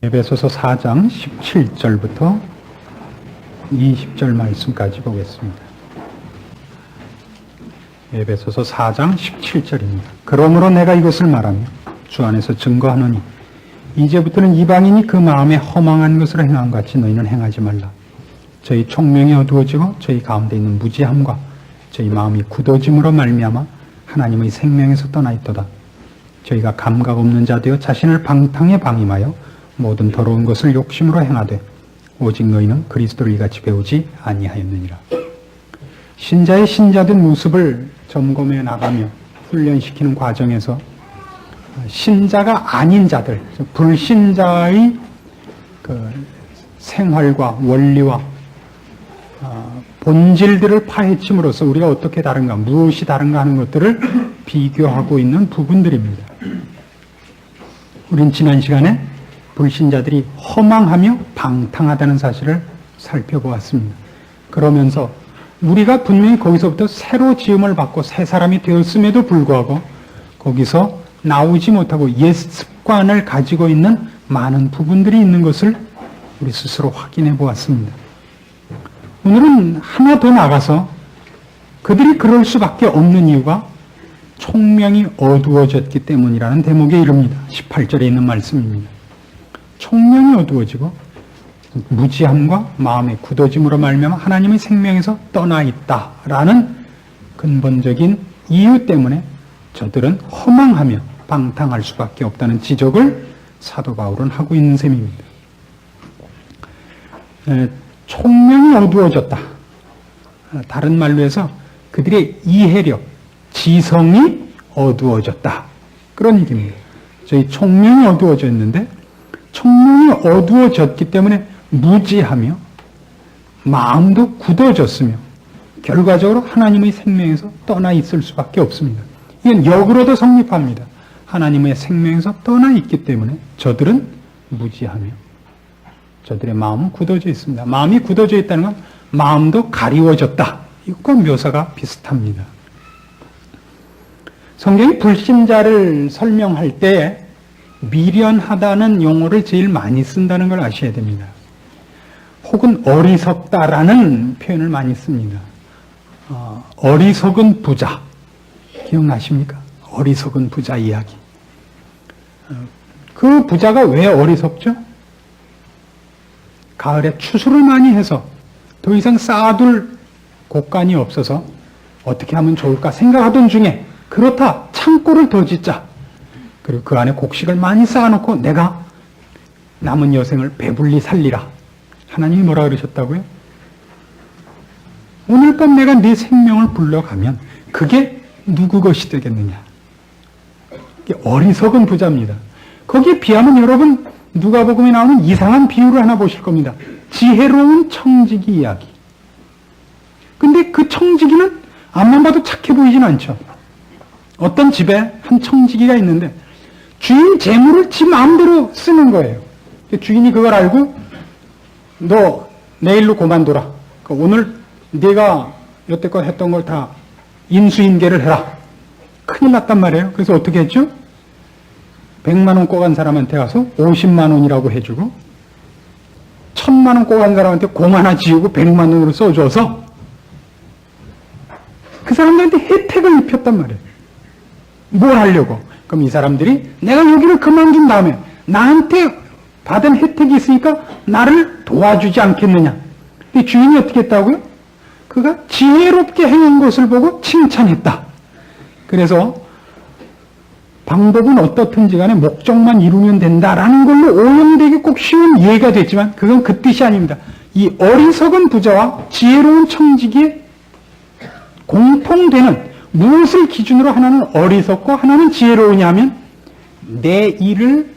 에베소서 4장 17절부터 20절 말씀까지 보겠습니다. 에베소서 4장 17절입니다. 그러므로 내가 이것을 말하며 주 안에서 증거하노니 이제부터는 이방인이 그 마음에 허망한 것을 행한 것 같이 너희는 행하지 말라. 저희 총명이 어두워지고 저희 가운데 있는 무지함과 저희 마음이 굳어짐으로 말미암아 하나님의 생명에서 떠나 있도다. 저희가 감각 없는 자 되어 자신을 방탕에 방임하여 모든 더러운 것을 욕심으로 행하되 오직 너희는 그리스도를 이같이 배우지 아니하였느니라. 신자의 신자된 모습을 점검해 나가며 훈련시키는 과정에서 신자가 아닌 자들, 불신자의 그 생활과 원리와 본질들을 파헤침으로써 우리가 어떻게 다른가, 무엇이 다른가 하는 것들을 비교하고 있는 부분들입니다. 우린 지난 시간에 불신자들이 허망하며 방탕하다는 사실을 살펴보았습니다. 그러면서 우리가 분명히 거기서부터 새로 지음을 받고 새 사람이 되었음에도 불구하고 거기서 나오지 못하고 옛 습관을 가지고 있는 많은 부분들이 있는 것을 우리 스스로 확인해 보았습니다. 오늘은 하나 더 나가서 그들이 그럴 수밖에 없는 이유가 총명이 어두워졌기 때문이라는 대목에 이릅니다. 18절에 있는 말씀입니다. 총명이 어두워지고 무지함과 마음의 굳어짐으로 말미암아 하나님의 생명에서 떠나 있다라는 근본적인 이유 때문에 저들은 허망하며 방탕할 수밖에 없다는 지적을 사도 바울은 하고 있는 셈입니다. 총명이 어두워졌다. 다른 말로 해서 그들의 이해력, 지성이 어두워졌다. 그런 얘기입니다. 저희 총명이 어두워졌는데 총명이 어두워졌기 때문에 무지하며 마음도 굳어졌으며 결과적으로 하나님의 생명에서 떠나 있을 수밖에 없습니다. 이건 역으로도 성립합니다. 하나님의 생명에서 떠나 있기 때문에 저들은 무지하며 저들의 마음은 굳어져 있습니다. 마음이 굳어져 있다는 건 마음도 가리워졌다. 이것과 묘사가 비슷합니다. 성경이 불신자를 설명할 때 미련하다는 용어를 제일 많이 쓴다는 걸 아셔야 됩니다. 혹은 어리석다라는 표현을 많이 씁니다. 어리석은 부자 기억나십니까? 어리석은 부자 이야기. 그 부자가 왜 어리석죠? 가을에 추수를 많이 해서 더 이상 쌓아둘 곡간이 없어서 어떻게 하면 좋을까 생각하던 중에 그렇다 창고를 더 짓자. 그리고 그 안에 곡식을 많이 쌓아놓고 내가 남은 여생을 배불리 살리라. 하나님이 뭐라 그러셨다고요? 오늘 밤 내가 네 생명을 불러가면 그게 누구 것이 되겠느냐. 이게 어리석은 부자입니다. 거기에 비하면 여러분 누가복음에 나오는 이상한 비유를 하나 보실 겁니다. 지혜로운 청지기 이야기. 근데 그 청지기는 앞만 봐도 착해 보이진 않죠. 어떤 집에 한 청지기가 있는데 주인 재물을 지 마음대로 쓰는 거예요. 주인이 그걸 알고 너 내일로 그만둬라. 오늘 네가 여태껏 했던 걸 다 인수인계를 해라. 큰일 났단 말이에요. 그래서 어떻게 했죠? 100만 원 꼬간 사람한테 가서 50만 원이라고 해주고 1000만 원 꼬간 사람한테 공 하나 지우고 100만 원으로 써줘서 그 사람들한테 혜택을 입혔단 말이에요. 뭘 하려고? 그럼 이 사람들이 내가 여기를 그만둔 다음에 나한테 받은 혜택이 있으니까 나를 도와주지 않겠느냐. 근데 주인이 어떻게 했다고요? 그가 지혜롭게 행한 것을 보고 칭찬했다. 그래서 방법은 어떻든지 간에 목적만 이루면 된다라는 걸로 오염되기 꼭 쉬운 이해가 됐지만 그건 그 뜻이 아닙니다. 이 어리석은 부자와 지혜로운 청지기의 공통되는 무엇을 기준으로 하나는 어리석고 하나는 지혜로우냐 하면 내 일을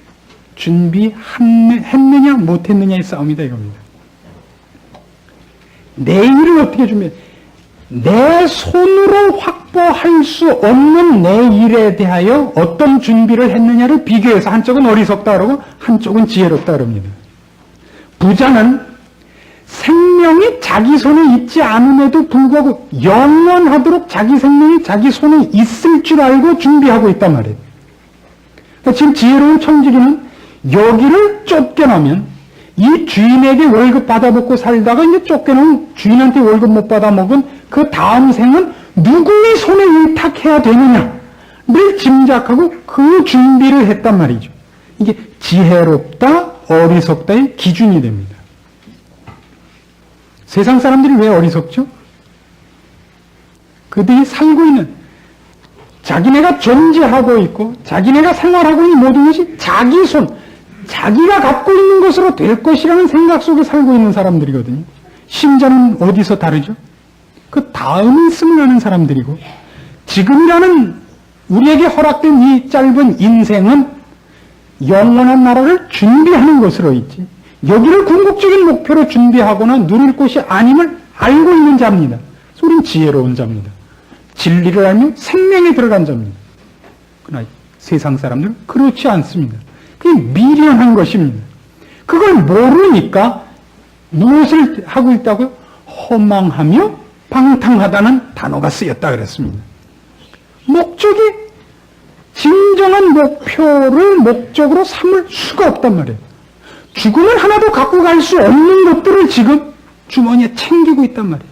준비했느냐 못했느냐의 싸움이다 이겁니다. 내 일을 어떻게 준비해? 내 손으로 확보할 수 없는 내 일에 대하여 어떤 준비를 했느냐를 비교해서 한쪽은 어리석다 그러고 한쪽은 지혜롭다 그럽니다. 부자는 생명이 자기 손에 있지 않음에도 불구하고 영원하도록 자기 생명이 자기 손에 있을 줄 알고 준비하고 있단 말이에요. 그러니까 지금 지혜로운 청지기는 여기를 쫓겨나면 이 주인에게 월급 받아먹고 살다가 이제 쫓겨나면 주인한테 월급 못 받아먹은 그 다음 생은 누구의 손에 의탁해야 되느냐를 짐작하고 그 준비를 했단 말이죠. 이게 지혜롭다, 어리석다의 기준이 됩니다. 세상 사람들이 왜 어리석죠? 그들이 살고 있는, 자기네가 존재하고 있고 자기네가 생활하고 있는 모든 것이 자기 손, 자기가 갖고 있는 것으로 될 것이라는 생각 속에 살고 있는 사람들이거든요. 심지어는 어디서 다르죠? 그 다음 있음을 아는 사람들이고, 지금이라는 우리에게 허락된 이 짧은 인생은 영원한 나라를 준비하는 것으로 있지, 여기를 궁극적인 목표로 준비하거나 누릴 것이 아님을 알고 있는 자입니다. 그래서 우리는 지혜로운 자입니다. 진리를 알면 생명에 들어간 자입니다. 그러나 세상 사람들은 그렇지 않습니다. 그게 미련한 것입니다. 그걸 모르니까 무엇을 하고 있다고요? 허망하며 방탕하다는 단어가 쓰였다 그랬습니다. 목적이 진정한 목표를 목적으로 삼을 수가 없단 말이에요. 죽음을 하나도 갖고 갈 수 없는 것들을 지금 주머니에 챙기고 있단 말이에요.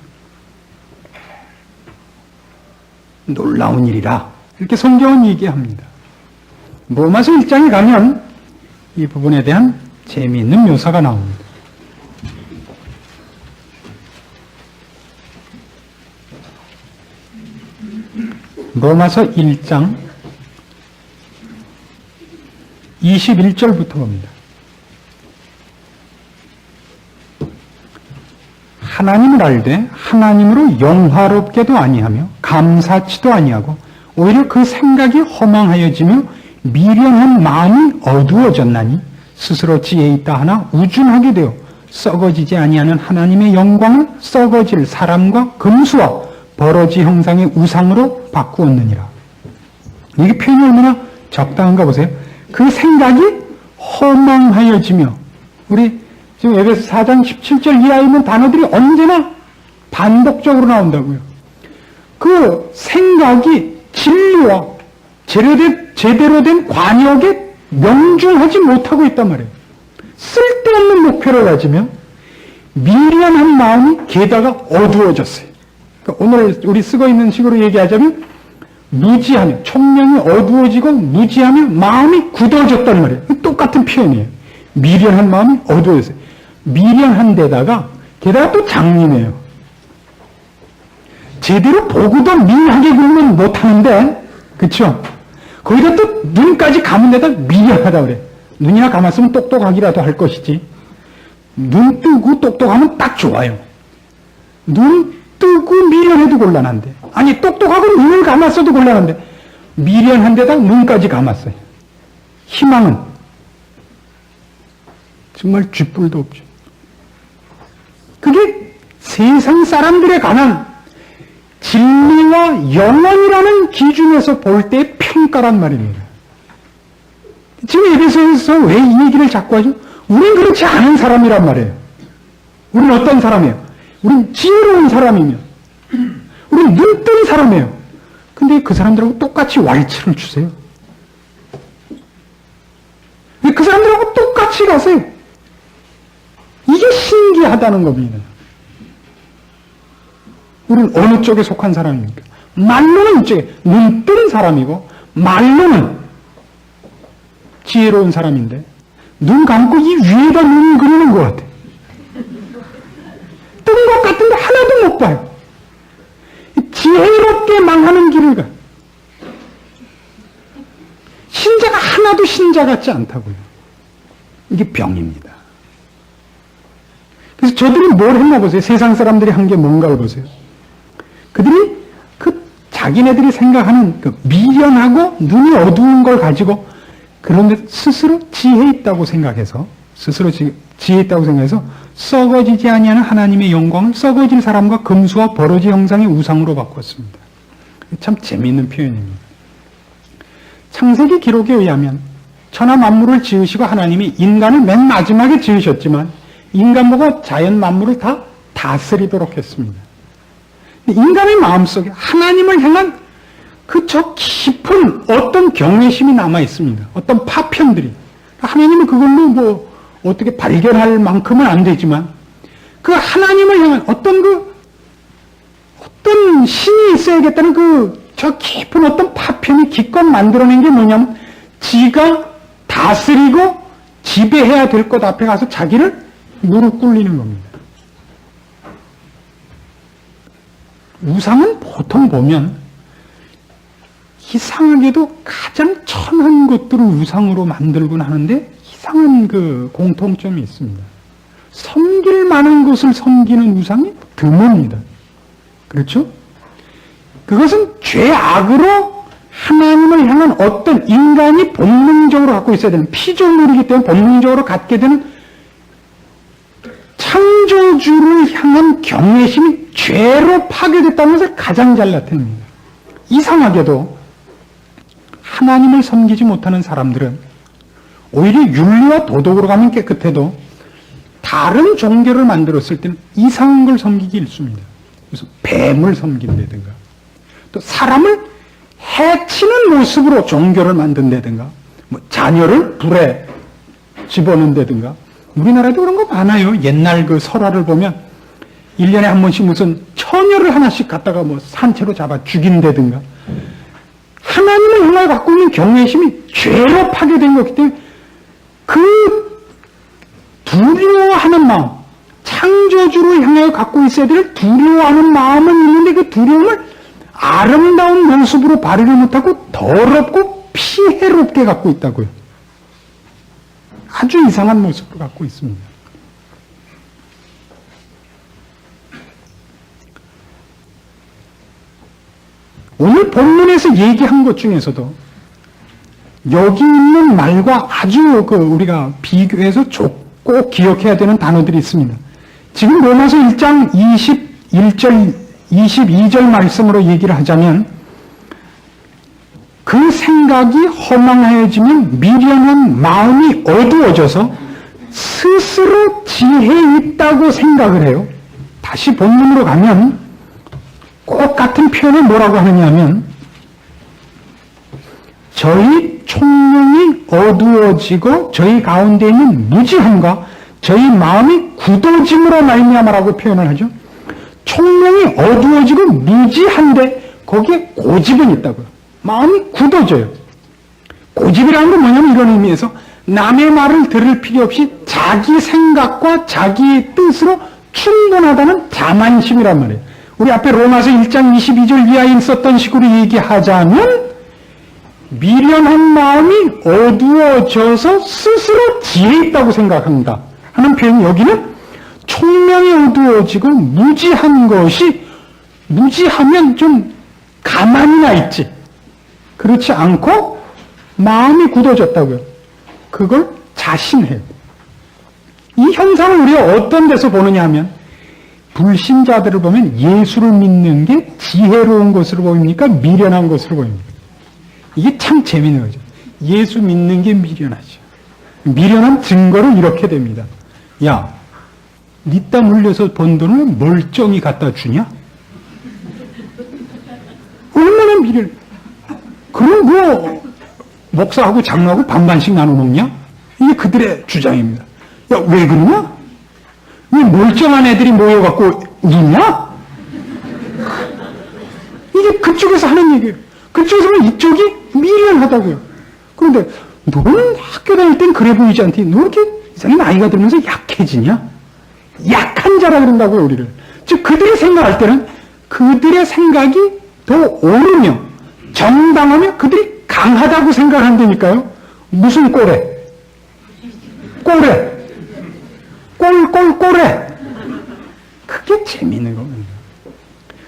놀라운 일이라 이렇게 성경은 얘기합니다. 로마서 1장에 가면 이 부분에 대한 재미있는 묘사가 나옵니다. 로마서 1장 21절부터 봅니다. 하나님을 알되 하나님으로 영화롭게도 아니하며 감사치도 아니하고 오히려 그 생각이 허망하여지며 미련한 마음이 어두워졌나니 스스로 지혜 있다 하나 우준하게 되어 썩어지지 아니하는 하나님의 영광을 썩어질 사람과 금수와 버러지 형상의 우상으로 바꾸었느니라. 이게 표현이 얼마나 적당한가 보세요. 그 생각이 허망하여지며, 우리 지금 에베소 4장 17절 이하에 있는 단어들이 언제나 반복적으로 나온다고요. 그 생각이 진리와 제대로 된 관역에 명중하지 못하고 있단 말이에요. 쓸데없는 목표를 가지며 미련한 마음이 게다가 어두워졌어요. 그러니까 오늘 우리 쓰고 있는 식으로 얘기하자면 무지하며, 총명이 어두워지고 무지하며 마음이 굳어졌단 말이에요. 똑같은 표현이에요. 미련한 마음이 어두워졌어요. 미련한 데다가 게다가 또 장님이에요. 제대로 보고도 미하게 보면 못하는데, 그쵸? 거기다 또 눈까지 감은 데다 미련하다 그래. 눈이나 감았으면 똑똑하기라도 할 것이지. 눈 뜨고 똑똑하면 딱 좋아요. 눈 뜨고 미련해도 곤란한데, 아니 똑똑하고 눈을 감았어도 곤란한데 미련한 데다 눈까지 감았어요. 희망은 정말 쥐뿔도 없죠. 그게 세상 사람들에 관한 진리와 영원이라는 기준에서 볼 때의 평가란 말입니다. 지금 에베소에서 왜 이 얘기를 자꾸 하죠? 우린 그렇지 않은 사람이란 말이에요. 우린 어떤 사람이에요? 우린 지혜로운 사람이며, 우린 눈뜬 사람이에요. 근데 그 사람들하고 똑같이 왈츠를 추세요. 그 사람들하고 똑같이 가세요. 이게 신기하다는 겁니다. 우리는 어느 쪽에 속한 사람입니까? 말로는 이쪽에 눈뜬 사람이고 말로는 지혜로운 사람인데 눈 감고 이 위에다 눈 그리는 것 같아. 뜬 것 같은데 하나도 못 봐요. 지혜롭게 망하는 길을 가. 신자가 하나도 신자 같지 않다고요. 이게 병입니다. 그래서 저들이 뭘 했나 보세요. 세상 사람들이 한 게 뭔가를 보세요. 그들이 자기네들이 생각하는 그 미련하고 눈이 어두운 걸 가지고, 그런데 스스로 지혜 있다고 생각해서, 썩어지지 아니하는 하나님의 영광을 썩어질 사람과 금수와 버러지 형상의 우상으로 바꿨습니다. 참 재미있는 표현입니다. 창세기 기록에 의하면 천하 만물을 지으시고 하나님이 인간을 맨 마지막에 지으셨지만 인간 보고 자연 만물을 다 다스리도록 했습니다. 인간의 마음속에 하나님을 향한 그 저 깊은 어떤 경외심이 남아 있습니다. 어떤 파편들이. 하나님은 그걸로 뭐 어떻게 발견할 만큼은 안 되지만 그 하나님을 향한 어떤 신이 있어야겠다는 저 깊은 어떤 파편이 기껏 만들어낸 게 뭐냐면 지가 다스리고 지배해야 될 것 앞에 가서 자기를 무릎 꿇리는 겁니다. 우상은 보통 보면 이상하게도 가장 천한 것들을 우상으로 만들곤 하는데 이상한 공통점이 있습니다. 섬길 만한 것을 섬기는 우상이 드뭅니다. 그렇죠? 그것은 죄악으로 하나님을 향한 어떤 인간이 본능적으로 갖고 있어야 되는 피조물이기 때문에 본능적으로 갖게 되는 창조주를 향한 경외심이 죄로 파괴됐다는 것을 가장 잘 나타냅니다. 이상하게도 하나님을 섬기지 못하는 사람들은 오히려 윤리와 도덕으로 가면 깨끗해도 다른 종교를 만들었을 때는 이상한 걸 섬기기 일쑤입니다. 그래서 뱀을 섬긴다든가 또 사람을 해치는 모습으로 종교를 만든다든가 뭐 자녀를 불에 집어넣는다든가 우리나라도 그런 거 많아요. 옛날 설화를 보면 1년에 한 번씩 무슨 처녀를 하나씩 갖다가 뭐 산채로 잡아 죽인다든가 하나님을 향하여 갖고 있는 경외심이 죄로 파괴된 거기 때문에 그 두려워하는 마음, 창조주를 향하여 갖고 있어야 될 두려워하는 마음은 있는데 그 두려움을 아름다운 모습으로 발휘를 못하고 더럽고 피해롭게 갖고 있다고요. 아주 이상한 모습을 갖고 있습니다. 오늘 본문에서 얘기한 것 중에서도 여기 있는 말과 아주 우리가 비교해서 꼭 기억해야 되는 단어들이 있습니다. 지금 로마서 1장 21절, 22절 말씀으로 얘기를 하자면 그 생각이 허망해지면 미련한 마음이 어두워져서 스스로 지혜 있다고 생각을 해요. 다시 본문으로 가면 꼭 같은 표현을 뭐라고 하느냐면 저희 총명이 어두워지고 저희 가운데 있는 무지함과 저희 마음이 굳어짐으로 말미암아라고 표현을 하죠. 총명이 어두워지고 무지한데 거기에 고집은 있다고요. 마음이 굳어져요. 고집이라는 건 뭐냐면 이런 의미에서 남의 말을 들을 필요 없이 자기 생각과 자기의 뜻으로 충분하다는 자만심이란 말이에요. 우리 앞에 로마서 1장 22절 이하에 있었던 식으로 얘기하자면 미련한 마음이 어두워져서 스스로 지혜 있다고 생각한다 하는 표현이 여기는 총명이 어두워지고 무지한 것이 무지하면 좀 가만히 나 있지 그렇지 않고 마음이 굳어졌다고요. 그걸 자신해요. 이 현상을 우리가 어떤 데서 보느냐 하면 불신자들을 보면 예수를 믿는 게 지혜로운 것으로 보입니까? 미련한 것으로 보입니까? 이게 참 재미있는 거죠. 예수 믿는 게 미련하죠. 미련한 증거를 이렇게 됩니다. 야, 네 땀 흘려서 번 돈을 멀쩡히 갖다 주냐? 얼마나 미련. 그럼 뭐 목사하고 장로하고 반반씩 나눠 먹냐? 이게 그들의 주장입니다. 야, 왜 그러냐? 왜 멀쩡한 애들이 모여갖고 웃냐? 이게 그쪽에서 하는 얘기예요. 그쪽에서는 이쪽이 미련하다고요. 그런데 너는 학교 다닐 땐 그래 보이지 않니? 너 이렇게 이상하게 나이가 들면서 약해지냐? 약한 자라 그런다고요, 우리를. 즉 그들이 생각할 때는 그들의 생각이 더 옳으며 정당하며 그들이 강하다고 생각한다니까요. 무슨 꼴에? 꼴에. 꼴에. 그게 재미있는 겁니다.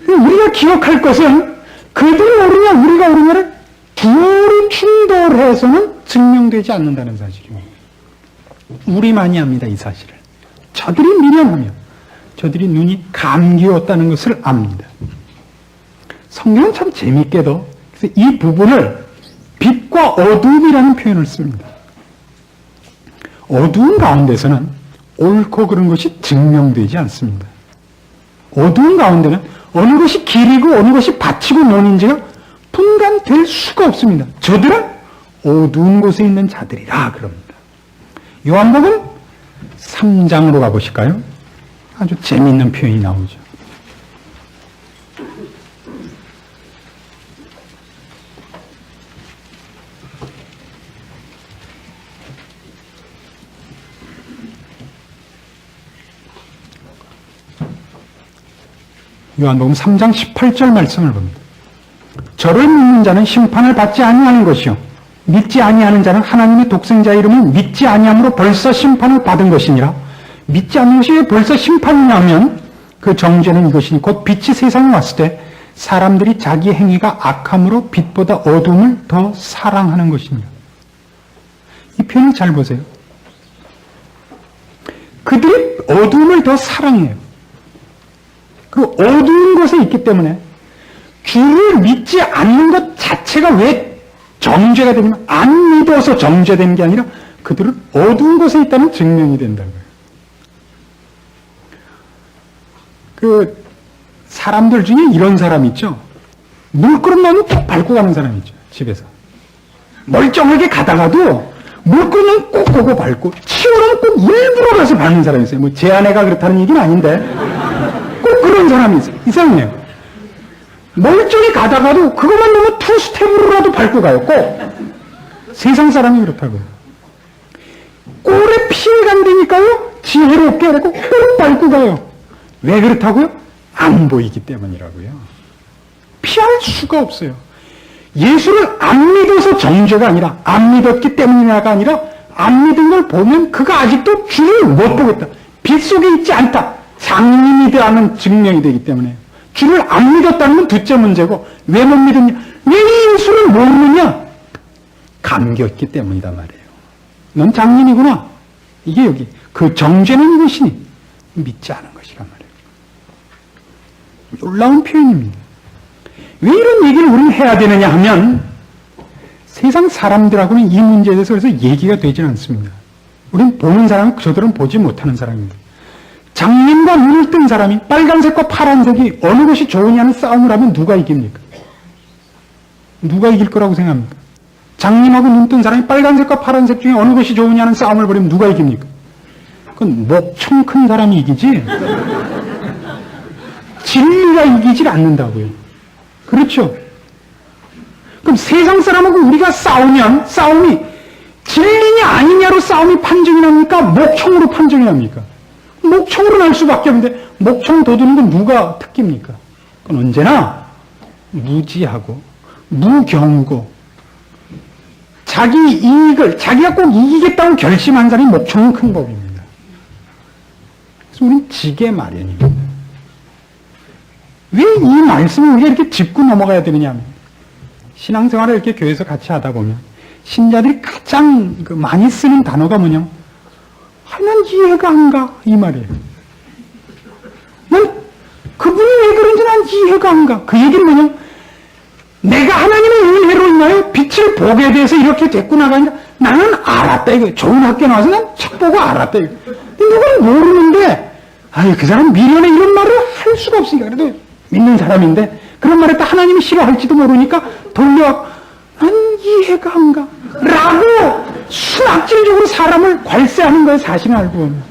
우리가 기억할 것은 그들이 옳으냐 우리가 옳으냐를 둘이 충돌해서는 증명되지 않는다는 사실입니다. 우리만이 합니다, 이 사실을. 저들이 미련하며 저들이 눈이 감기웠다는 것을 압니다. 성경은 참 재미있게도 그래서 이 부분을 빛과 어두움이라는 표현을 씁니다. 어두운 가운데서는 옳고 그른 것이 증명되지 않습니다. 어두운 가운데는 어느 것이 길이고 어느 것이 바치고 논인지가 분간될 수가 없습니다. 저들은 어두운 곳에 있는 자들이라 그럽니다. 요한복음 3장으로 가보실까요? 아주 재미있는 표현이 나오죠. 요한복음 3장 18절 말씀을 봅니다. 저를 믿는 자는 심판을 받지 아니하는 것이요 믿지 아니하는 자는 하나님의 독생자 이름을 믿지 아니함으로 벌써 심판을 받은 것이니라. 믿지 않는 것이 왜 벌써 심판이냐면 그 정죄는 이것이니 곧 빛이 세상에 왔을 때 사람들이 자기 행위가 악함으로 빛보다 어둠을 더 사랑하는 것이니라. 이 표현을 잘 보세요. 그들이 어둠을 더 사랑해요. 그 어두운 것에 있기 때문에 주를 믿지 않는 것 자체가 왜 정죄가 되냐면 안 믿어서 정죄된 게 아니라 그들은 어두운 것에 있다는 증명이 된다고요. 그 사람들 중에 이런 사람 있죠. 물그릇 넣으면 꼭 밟고 가는 사람 있죠. 집에서 멀쩡하게 가다가도 물그릇은 꼭 보고 밟고 치우려면 꼭 일부러 가서 밟는 사람이 있어요. 뭐 제 아내가 그렇다는 얘기는 아닌데 꼭 그런 사람이 있어요. 이상해요. 멀쩡히 가다가도 그것만 보면 투 스텝으로라도 밟고 가요. 꼭. 세상 사람이 그렇다고요. 꼴에 피해 간다니까요. 지혜롭게 하고 꼭 밟고 가요. 왜 그렇다고요? 안 보이기 때문이라고요. 피할 수가 없어요. 예수를 안 믿어서 정죄가 아니라 안 믿었기 때문이라가 아니라 안 믿은 걸 보면 그가 아직도 주를 못 보겠다. 빛 속에 있지 않다. 장님이라는 증명이 되기 때문에 주를 안 믿었다는 건 둘째 문제고 왜 못 믿었냐? 왜 예수를 모르느냐? 감겼기 때문이다 말이에요. 넌 장님이구나. 이게 여기 그 정죄는 이것이니 믿지 않은 것이란 말이에요. 놀라운 표현입니다. 왜 이런 얘기를 우리는 해야 되느냐 하면 세상 사람들하고는 이 문제에 대해서 그래서 얘기가 되지 않습니다. 우리는 보는 사람은 저들은 보지 못하는 사람입니다. 장님과 눈을 뜬 사람이 빨간색과 파란색이 어느 것이 좋으냐는 싸움을 하면 누가 이깁니까? 누가 이길 거라고 생각합니까? 장님하고 눈 뜬 사람이 빨간색과 파란색 중에 어느 것이 좋으냐는 싸움을 벌이면 누가 이깁니까? 그건 목청 큰 사람이 이기지 진리가 이기질 않는다고요. 그렇죠? 그럼 세상 사람하고 우리가 싸우면 싸움이 진리냐 아니냐로 싸움이 판정이 납니까? 목청으로 판정이 납니까? 목청으로 날 수밖에 없는데 목청 돋우는 건 누가 특기입니까? 그건 언제나 무지하고 무경우고 자기 이익을 자기가 꼭 이기겠다고 결심한 사람이 목청은 큰 법입니다. 그래서 우리는 지게 마련입니다. 왜 이 말씀을 우리가 이렇게 짚고 넘어가야 되느냐 하면 신앙생활을 이렇게 교회에서 같이 하다 보면 신자들이 가장 많이 쓰는 단어가 뭐냐? 난 이해가 안 가. 이 말이에요. 난 그분이 왜 그런지 난 이해가 안 가. 그 얘기는 뭐냐? 내가 하나님의 은혜로 인하여 빛을 보게 돼서 이렇게 됐구나가 아니라 나는 알았다. 이거 좋은 학교 나와서 난 책 보고 알았다. 이거. 누구는 모르는데 아유 그 사람 미련에 이런 말을 할 수가 없으니까 그래도 믿는 사람인데 그런 말을 또 하나님이 싫어할지도 모르니까 돌려 난 이해가 안 가. 라고 수학질적으로 사람을 괄세하는 거예요. 사실은 알고 보면.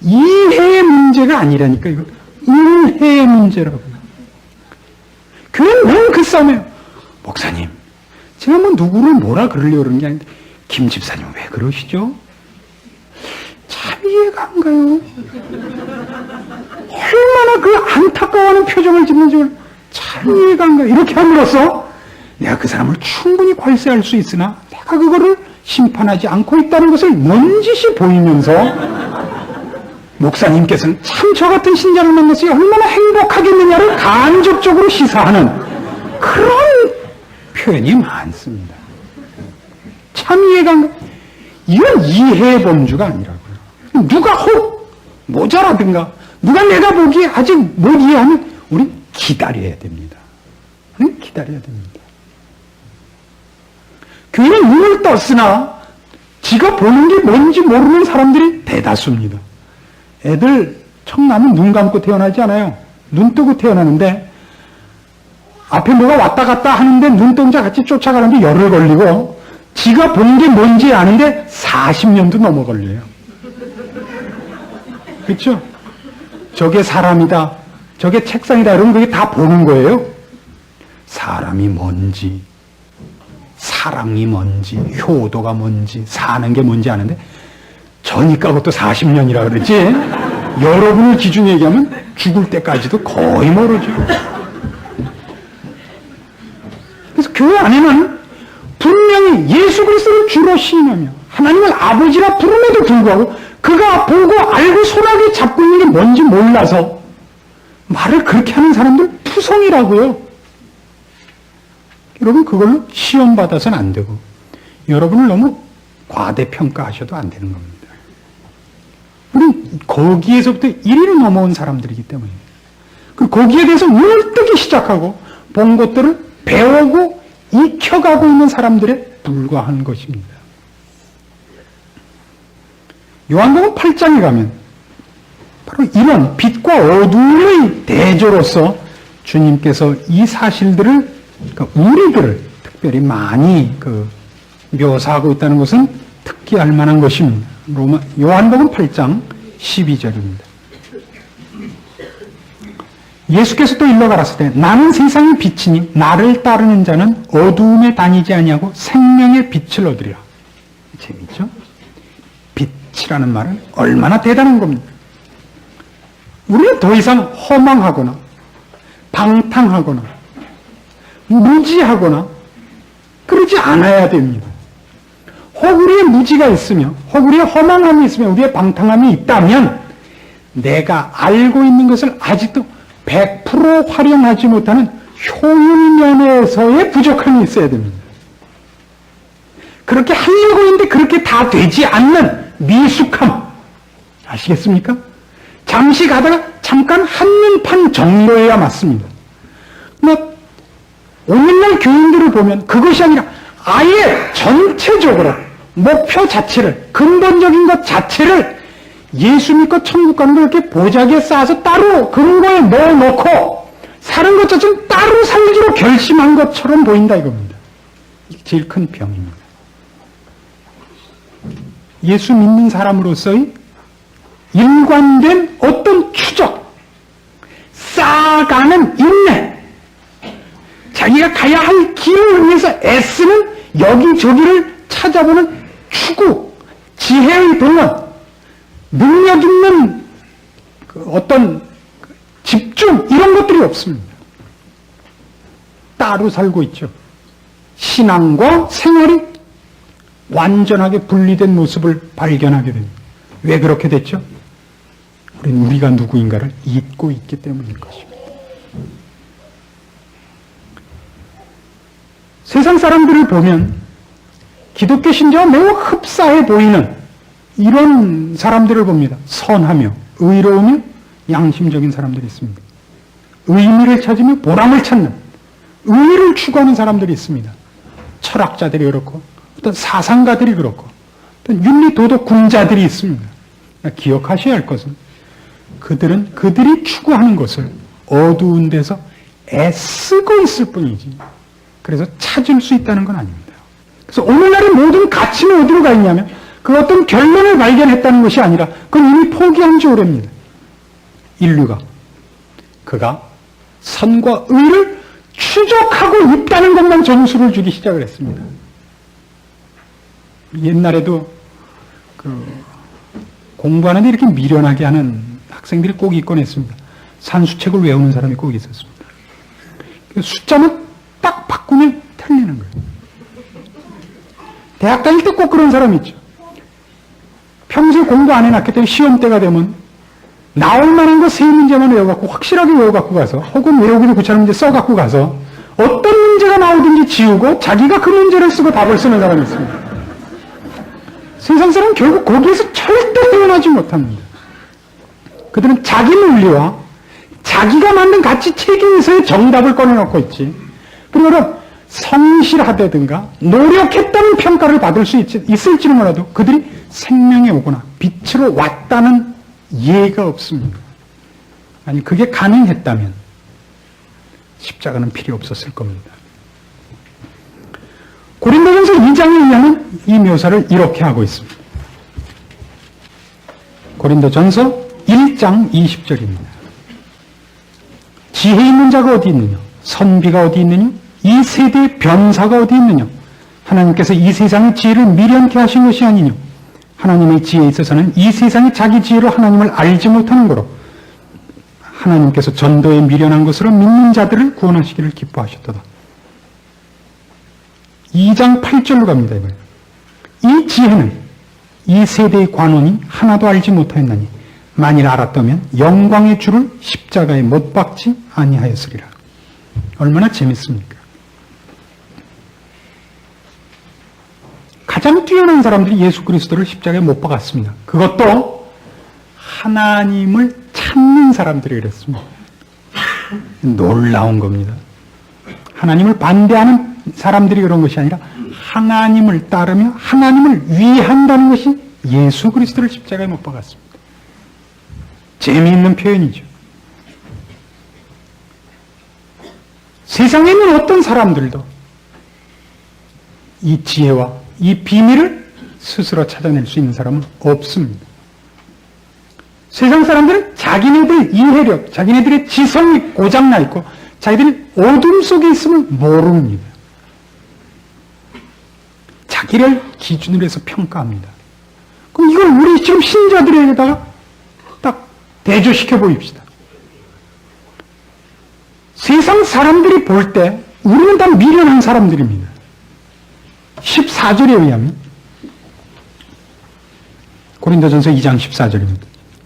이해의 문제가 아니라니까 이거 은혜의 문제라고요. 교회는 왜 그 싸움이에요? 목사님 제가 뭐 누구를 뭐라 그러려고 그러는 게 아닌데 김 집사님 왜 그러시죠? 참 이해가 안 가요. 얼마나 그 안타까워하는 표정을 짓는지 참 이해가 안 가요. 이렇게 함으로써 내가 그 사람을 충분히 괄세할 수 있으나 내가 그거를 심판하지 않고 있다는 것을 넌지시 보이면서 목사님께서는 참 저 같은 신자를 만났으니 얼마나 행복하겠느냐를 간접적으로 시사하는 그런 표현이 많습니다. 참 이해가 안 가. 이건 이해의 범주가 아니라고요. 누가 혹 모자라든가 누가 내가 보기에 아직 못 이해하면 우린 기다려야 됩니다. 우린 기다려야 됩니다. 교회는 눈을 떴으나 지가 보는 게 뭔지 모르는 사람들이 대다수입니다. 애들 청남은 눈 감고 태어나지 않아요. 눈 뜨고 태어나는데 앞에 뭐가 왔다 갔다 하는데 눈동자 같이 쫓아가는데 열을 걸리고 지가 본 게 뭔지 아는데 40년도 넘어 걸려요. 그렇죠? 저게 사람이다, 저게 책상이다, 이러면 그게 다 보는 거예요. 사람이 뭔지, 사랑이 뭔지, 효도가 뭔지, 사는 게 뭔지 아는데 저니까 그것도 40년이라 그러지. 여러분을 기준으로 얘기하면 죽을 때까지도 거의 모르죠. 그래서 교회 안에는 분명히 예수 그리스도를 주로 시인하며 하나님을 아버지라 부름에도 불구하고 그가 보고 알고 손아귀 잡고 있는 게 뭔지 몰라서 말을 그렇게 하는 사람들 푸성이라고요. 여러분 그걸로 시험 받아서는 안 되고 여러분을 너무 과대평가하셔도 안 되는 겁니다. 우리 거기에서부터 이리로 넘어온 사람들이기 때문입니다. 그리고 거기에 대해서 눈을 뜨기 시작하고 본 것들을 배우고 익혀가고 있는 사람들에 불과한 것입니다. 요한복음 8장에 가면 바로 이런 빛과 어둠의 대조로서 주님께서 이 사실들을, 그러니까 우리들을 특별히 많이 묘사하고 있다는 것은 특기할 만한 것입니다. 요한복음 8장 12절입니다. 예수께서 또 일러 가라사대 나는 세상의 빛이니 나를 따르는 자는 어두움에 다니지 아니하고 생명의 빛을 얻으리라. 재밌죠? 빛이라는 말은 얼마나 대단한 겁니다. 우리는 더 이상 허망하거나 방탕하거나 무지하거나 그러지 않아야 됩니다. 혹 우리의 무지가 있으며 혹 우리의 허망함이 있으며 우리의 방탕함이 있다면 내가 알고 있는 것을 아직도 100% 활용하지 못하는 효율면에서의 부족함이 있어야 됩니다. 그렇게 하려고 했는데 그렇게 다 되지 않는 미숙함 아시겠습니까? 잠시 가다가 잠깐 한눈판 정도여야 맞습니다. 오늘날 교인들을 보면 그것이 아니라 아예 전체적으로 목표 자체를, 근본적인 것 자체를 예수 믿고 천국 가는 걸 이렇게 보자기에 쌓아서 따로 그런 거에 넣어놓고 사는 것 자체는 따로 살기로 결심한 것처럼 보인다 이겁니다. 이게 제일 큰 병입니다. 예수 믿는 사람으로서의 일관된 어떤 추적, 쌓아가는 인내, 자기가 가야 할 길을 위해서 애쓰는 여기저기를 찾아보는 추구, 지혜의 동원, 능력 있는 어떤 집중 이런 것들이 없습니다. 따로 살고 있죠. 신앙과 생활이 완전하게 분리된 모습을 발견하게 됩니다. 왜 그렇게 됐죠? 우리가 누구인가를 잊고 있기 때문인 것입니다. 세상 사람들을 보면 기독교 신자와 매우 흡사해 보이는 이런 사람들을 봅니다. 선하며 의로우며 양심적인 사람들이 있습니다. 의미를 찾으며 보람을 찾는 의를 추구하는 사람들이 있습니다. 철학자들이 그렇고 어떤 사상가들이 그렇고 어떤 윤리도덕군자들이 있습니다. 기억하셔야 할 것은 그들은 그들이 추구하는 것을 어두운 데서 애쓰고 있을 뿐이지 그래서 찾을 수 있다는 건 아닙니다. 그래서 오늘날의 모든 가치는 어디로 가 있냐면 그 어떤 결론을 발견했다는 것이 아니라 그건 이미 포기한 지 오래입니다. 인류가 그가 선과 의를 추적하고 있다는 것만 점수를 주기 시작을 했습니다. 옛날에도 공부하는데 이렇게 미련하게 하는 학생들이 꼭 있곤 했습니다. 산수책을 외우는 사람이 꼭 있었습니다. 숫자만 딱 바꾸면 틀리는 거예요. 대학 다닐 때 꼭 그런 사람이 있죠. 평소에 공부 안 해놨겠더니 시험 때가 되면 나올 만한 거 세 문제만 외워갖고 확실하게 외워갖고 가서 혹은 외우기도 귀찮은 문제 써갖고 가서 어떤 문제가 나오든지 지우고 자기가 그 문제를 쓰고 답을 쓰는 사람이 있습니다. 세상 사람은 결국 거기에서 절대 헤어나지 못합니다. 그들은 자기 논리와 자기가 만든 가치 체계에서의 정답을 꺼내놓고 있지. 그리고 성실하다든가 노력했다는 평가를 받을 수 있을지는 몰라도 그들이 생명에 오거나 빛으로 왔다는 예가 없습니다. 아니 그게 가능했다면 십자가는 필요 없었을 겁니다. 고린도전서 2장에 의하면 이 묘사를 이렇게 하고 있습니다. 고린도전서 1장 20절입니다. 지혜 있는 자가 어디 있느냐? 선비가 어디 있느냐? 이 세대의 변사가 어디 있느냐? 하나님께서 이 세상의 지혜를 미련케 하신 것이 아니냐? 하나님의 지혜에 있어서는 이 세상이 자기 지혜로 하나님을 알지 못하는 거로 하나님께서 전도에 미련한 것으로 믿는 자들을 구원하시기를 기뻐하셨도다. 2장 8절로 갑니다. 이번에. 이 지혜는 이 세대의 관원이 하나도 알지 못하였나니 만일 알았다면 영광의 주를 십자가에 못 박지 아니하였으리라. 얼마나 재밌습니까? 가장 뛰어난 사람들이 예수 그리스도를 십자가에 못 박았습니다. 그것도 하나님을 찾는 사람들이 그랬습니다. 놀라운 겁니다. 하나님을 반대하는 사람들이 그런 것이 아니라 하나님을 따르며 하나님을 위한다는 것이 예수 그리스도를 십자가에 못 박았습니다. 재미있는 표현이죠. 세상에 있는 어떤 사람들도 이 지혜와 이 비밀을 스스로 찾아낼 수 있는 사람은 없습니다. 세상 사람들은 자기네들 이해력, 자기네들의 지성이 고장나 있고 자기들이 어둠 속에 있음을 모릅니다. 자기를 기준으로 해서 평가합니다. 그럼 이걸 우리 지금 신자들에게다가 딱 대조시켜 보입시다. 세상 사람들이 볼 때 우리는 다 미련한 사람들입니다. 14절에 의하면 고린도전서 2장 14절입니다.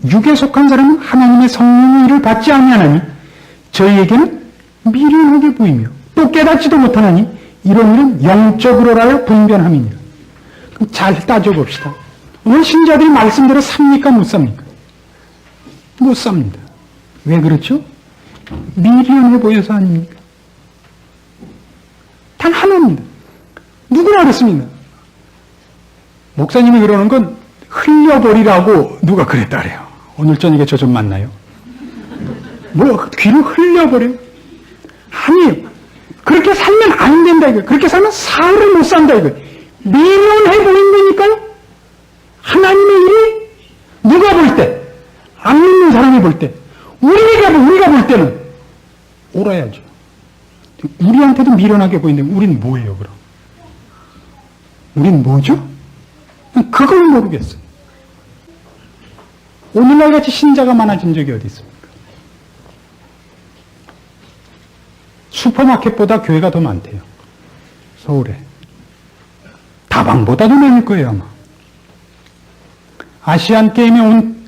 육에 속한 사람은 하나님의 성령의 일을 받지 아니하나니 저희에게는 미련하게 보이며 또 깨닫지도 못하나니 이런 일은 영적으로라야 분변함이니라. 그럼 잘 따져봅시다. 오늘 신자들이 말씀대로 삽니까 못 삽니까? 못 삽니다. 왜 그렇죠? 미련해 보여서 아닙니까? 단 하나입니다. 누구나 그렇습니다. 목사님이 그러는 건 흘려버리라고 누가 그랬다 그래요. 오늘 저녁에 저 좀 만나요. 뭐 귀를 흘려버려요? 아니에요. 그렇게 살면 안 된다 이거예요. 그렇게 살면 사흘을 못 산다 이거예요. 미련해 보인다니까요. 하나님의 일이 누가 볼 때, 안 믿는 사람이 볼 때, 우리가 볼 때는 옳아야죠. 우리한테도 미련하게 보이는데 우리는 뭐예요 그럼? 우리는 뭐죠? 그걸 모르겠어요. 오늘날 같이 신자가 많아진 적이 어디 있습니까? 슈퍼마켓보다 교회가 더 많대요. 서울에. 다방보다도 많을 거예요 아마. 아시안 게임에 온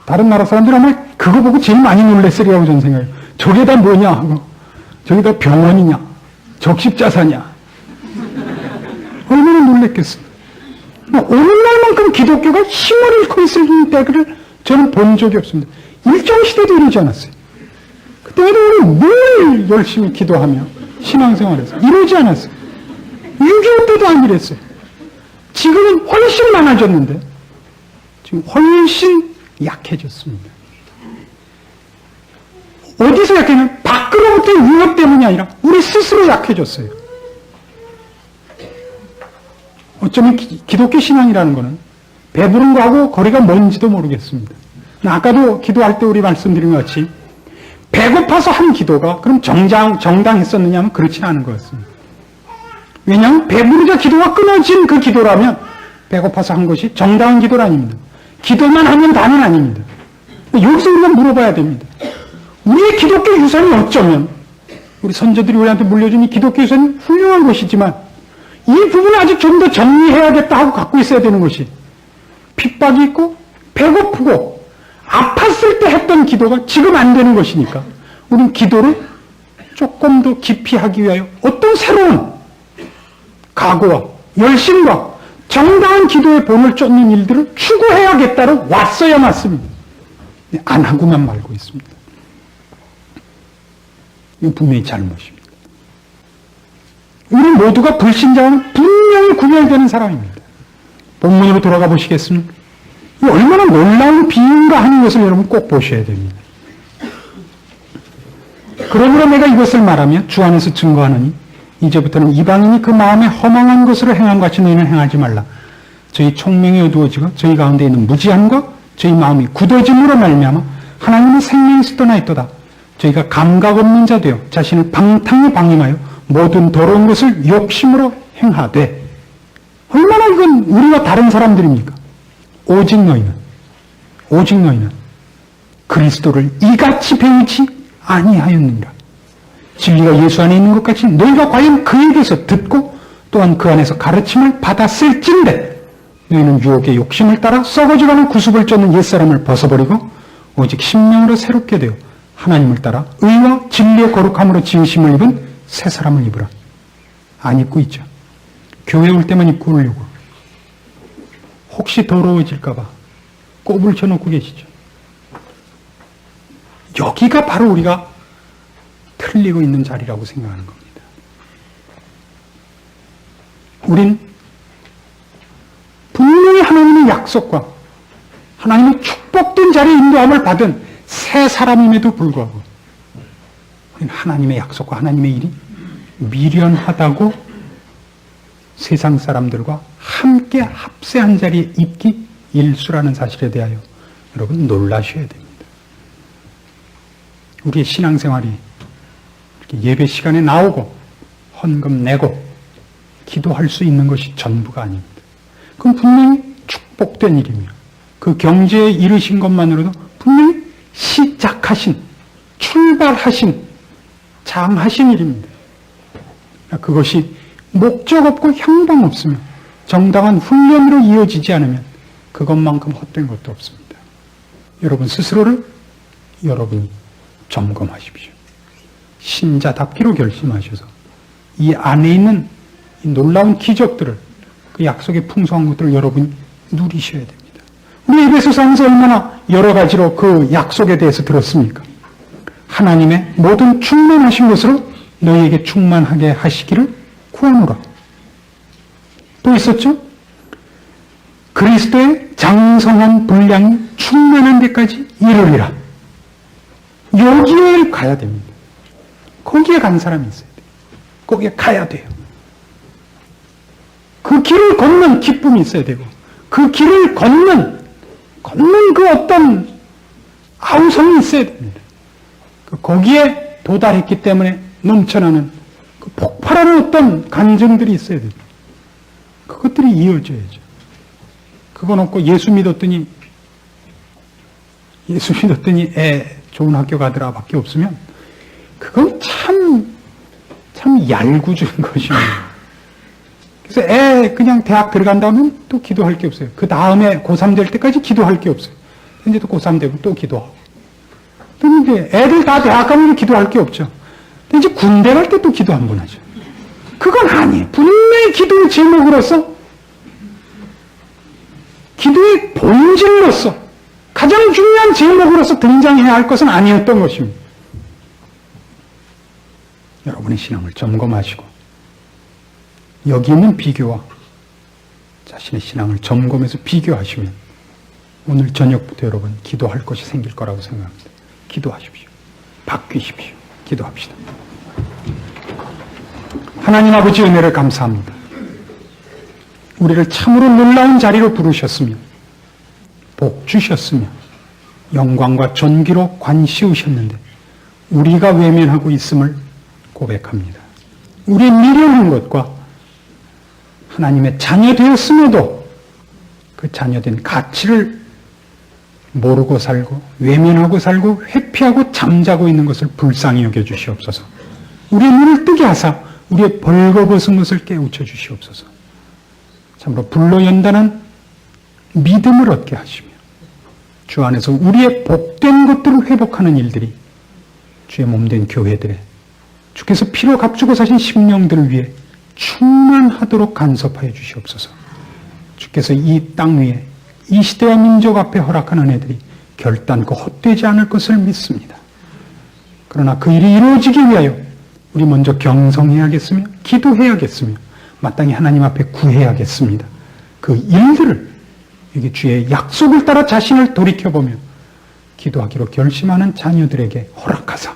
다른 나라 사람들 아마 그거 보고 제일 많이 놀랬으리라고 저는 생각해요. 저게 다 뭐냐 하고 저게 다 병원이냐 적십자사냐 얼마나 놀랬겠어요. 오늘날만큼 기독교가 힘을 잃고 있을 때를 저는 본 적이 없습니다. 일정시대도 이러지 않았어요. 그때도 우리 늘 열심히 기도하며 신앙생활에서 이러지 않았어요. 6.25 때도 안 이랬어요. 지금은 훨씬 많아졌는데 지금 훨씬 약해졌습니다. 어디서 약해졌냐? 밖으로부터의 위협 때문이 아니라 우리 스스로 약해졌어요. 어쩌면 기독교 신앙이라는 것은 배부른 거하고 거리가 뭔지도 모르겠습니다. 아까도 기도할 때 우리 말씀드린 것 같이 배고파서 한 기도가 그럼 정당했었느냐 하면 그렇지는 않은 것 같습니다. 왜냐하면 배부르자 기도가 끊어진 그 기도라면 배고파서 한 것이 정당한 기도는 아닙니다. 기도만 하면 다는 아닙니다. 여기서 우리가 물어봐야 됩니다. 우리의 기독교 유산이 어쩌면 우리 선조들이 우리한테 물려준 이 기독교 유산이 훌륭한 것이지만 이 부분을 아직 좀 더 정리해야겠다 하고 갖고 있어야 되는 것이 핍박이 있고 배고프고 아팠을 때 했던 기도가 지금 안 되는 것이니까 우리는 기도를 조금 더 깊이 하기 위하여 어떤 새로운 각오와 열심과 정당한 기도의 본을 쫓는 일들을 추구해야겠다로 왔어야 맞습니다. 안 하고만 말고 있습니다. 이건 분명히 잘못입니다. 우리 모두가 불신자와는 분명히 구별되는 사람입니다. 본문으로 돌아가 보시겠습니까? 이 얼마나 놀라운 비유인가 하는 것을 여러분 꼭 보셔야 됩니다. 그러므로 내가 이것을 말하며 주 안에서 증거하노니 이제부터는 이방인이 그 마음에 허망한 것으로 행한 같이 너희는 행하지 말라. 저희 총명이 어두워지고 저희 가운데 있는 무지함과 저희 마음이 굳어짐으로 말미암아 하나님의 생명에서 떠나 있도다. 저희가 감각 없는 자 되어 자신을 방탕히 방임하여 모든 더러운 것을 욕심으로 행하되. 얼마나 이건 우리와 다른 사람들입니까? 오직 너희는 그리스도를 이같이 배우지 아니하였느니라. 진리가 예수 안에 있는 것 같이 너희가 과연 그에게서 듣고 또한 그 안에서 가르침을 받았을진데 너희는 유혹의 욕심을 따라 썩어져가는 구습을 쫓는 옛사람을 벗어버리고 오직 심령으로 새롭게 되어 하나님을 따라 의와 진리의 거룩함으로 지으심을 입은 새 사람을 입으라. 안 입고 있죠. 교회 올 때만 입고 오려고. 혹시 더러워질까 봐 꼽을 쳐놓고 계시죠. 여기가 바로 우리가 틀리고 있는 자리라고 생각하는 겁니다. 우린 분명히 하나님의 약속과 하나님의 축복된 자리에 인도함을 받은 새 사람임에도 불구하고 우린 하나님의 약속과 하나님의 일이 미련하다고 세상 사람들과 함께 합세한 자리에 있기 일수라는 사실에 대하여 여러분 놀라셔야 됩니다. 우리의 신앙생활이 이렇게 예배 시간에 나오고 헌금 내고 기도할 수 있는 것이 전부가 아닙니다. 그건 분명히 축복된 일이며 그 경지에 이르신 것만으로도 분명히 시작하신, 출발하신, 장하신 일입니다. 그것이 목적 없고 향방 없으며 정당한 훈련으로 이어지지 않으면 그것만큼 헛된 것도 없습니다. 여러분 스스로를 여러분이 점검하십시오. 신자답기로 결심하셔서 이 안에 있는 이 놀라운 기적들을, 그 약속의 풍성한 것들을 여러분이 누리셔야 됩니다. 우리 에베소서에서 얼마나 여러 가지로 그 약속에 대해서 들었습니까? 하나님의 모든 충만하신 것으로 너희에게 충만하게 하시기를 구하노라. 또 있었죠? 그리스도의 장성한 분량이 충만한 데까지 이르리라. 여기에 가야 됩니다. 거기에 간 사람이 있어야 돼요. 거기에 가야 돼요. 그 길을 걷는 기쁨이 있어야 되고, 그 길을 걷는 그 어떤 아우성이 있어야 됩니다. 거기에 도달했기 때문에 넘쳐나는 그 폭발하는 어떤 감정들이 있어야 됩니다. 그것들이 이어져야죠. 그건 없고 예수 믿었더니 애 좋은 학교 가더라 밖에 없으면 그건 참 얄궂은 것입니다. 그래서 애 그냥 대학 들어간다면 또 기도할 게 없어요. 그 다음에 고3 될 때까지 기도할 게 없어요. 이제 또 고3 되고 또 기도하고. 또 이제 애들 다 대학 가면 기도할 게 없죠. 이제 군대 갈 때 또 기도 한 번 하죠. 그건 아니에요. 분명히 기도의 제목으로서, 기도의 본질로서, 가장 중요한 제목으로서 등장해야 할 것은 아니었던 것입니다. 여러분의 신앙을 점검하시고 여기 있는 비교와 자신의 신앙을 점검해서 비교하시면 오늘 저녁부터 여러분 기도할 것이 생길 거라고 생각합니다. 기도하십시오. 바뀌십시오. 기도합시다. 하나님 아버지 은혜를 감사합니다. 우리를 참으로 놀라운 자리로 부르셨으며 복 주셨으며 영광과 존귀로 관씌우셨는데 우리가 외면하고 있음을 고백합니다. 우리의 미련한 것과 하나님의 자녀 되었음에도 그 자녀된 가치를 모르고 살고 외면하고 살고 회피하고 잠자고 있는 것을 불쌍히 여겨 주시옵소서. 우리의 눈을 뜨게 하사 우리의 벌거벗은 것을 깨우쳐 주시옵소서. 참으로 불로연단한 믿음을 얻게 하시며 주 안에서 우리의 복된 것들을 회복하는 일들이 주의 몸된 교회들에 주께서 피로 값주고 사신 심령들을 위해 충만하도록 간섭하여 주시옵소서. 주께서 이 땅 위에 이 시대와 민족 앞에 허락한 은혜들이 결단코 헛되지 않을 것을 믿습니다. 그러나 그 일이 이루어지기 위하여 우리 먼저 경성해야겠으며 기도해야겠으며 마땅히 하나님 앞에 구해야겠습니다. 그 일들을 여기 주의 약속을 따라 자신을 돌이켜보며 기도하기로 결심하는 자녀들에게 허락하사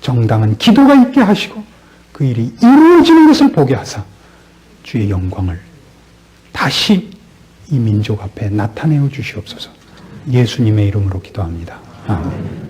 정당한 기도가 있게 하시고 그 일이 이루어지는 것을 보게 하사 주의 영광을 다시 이 민족 앞에 나타내어 주시옵소서. 예수님의 이름으로 기도합니다. 아멘.